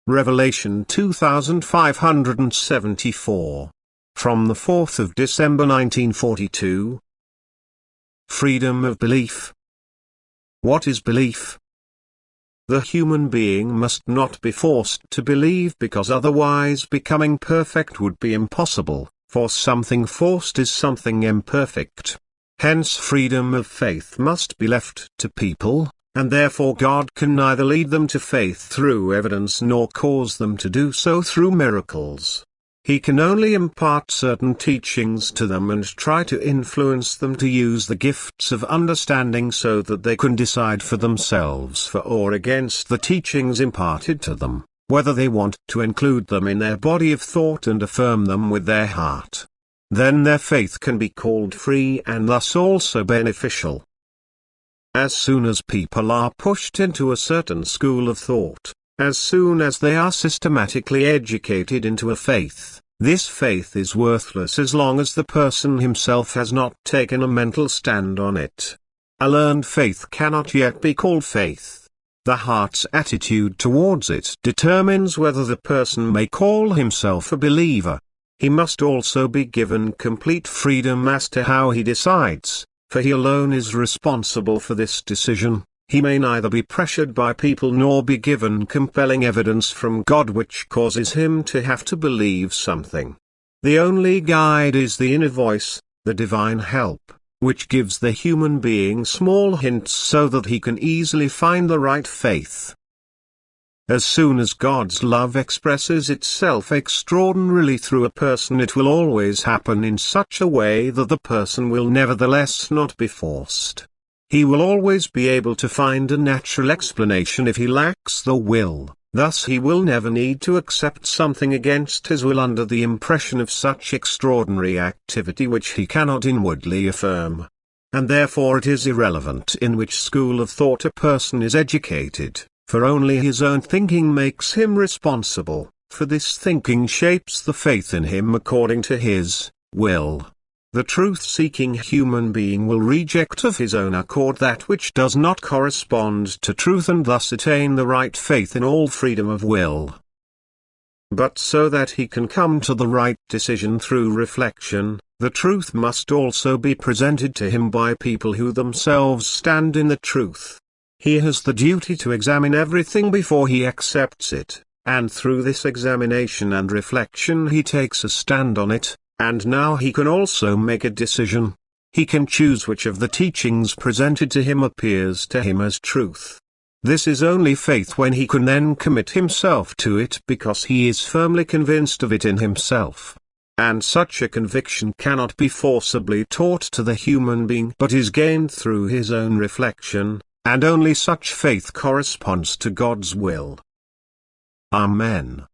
Revelation 2574. From the 4th of December 1942. Freedom of belief. What is belief? The human being must not be forced to believe, because otherwise becoming perfect would be impossible, for something forced is something imperfect. Hence freedom of faith must be left to people, and therefore God can neither lead them to faith through evidence nor cause them to do so through miracles. He can only impart certain teachings to them and try to influence them to use the gifts of understanding so that they can decide for themselves for or against the teachings imparted to them, whether they want to include them in their body of thought and affirm them with their heart. Then their faith can be called free and thus also beneficial. As soon as people are pushed into a certain school of thought, as soon as they are systematically educated into a faith, this faith is worthless as long as the person himself has not taken a mental stand on it. A learned faith cannot yet be called faith. The heart's attitude towards it determines whether the person may call himself a believer. He must also be given complete freedom as to how he decides, for he alone is responsible for this decision. He may neither be pressured by people nor be given compelling evidence from God which causes him to have to believe something. The only guide is the inner voice, the divine help, which gives the human being small hints so that he can easily find the right faith. As soon as God's love expresses itself extraordinarily through a person, it will always happen in such a way that the person will nevertheless not be forced. He will always be able to find a natural explanation if he lacks the will, thus he will never need to accept something against his will under the impression of such extraordinary activity which he cannot inwardly affirm. And therefore it is irrelevant in which school of thought a person is educated, for only his own thinking makes him responsible, for this thinking shapes the faith in him according to his will. The truth-seeking human being will reject of his own accord that which does not correspond to truth and thus attain the right faith in all freedom of will. But so that he can come to the right decision through reflection, the truth must also be presented to him by people who themselves stand in the truth. He has the duty to examine everything before he accepts it, and through this examination and reflection he takes a stand on it, and now he can also make a decision. He can choose which of the teachings presented to him appears to him as truth. This is only faith when he can then commit himself to it because he is firmly convinced of it in himself. And such a conviction cannot be forcibly taught to the human being but is gained through his own reflection. And only such faith corresponds to God's will. Amen.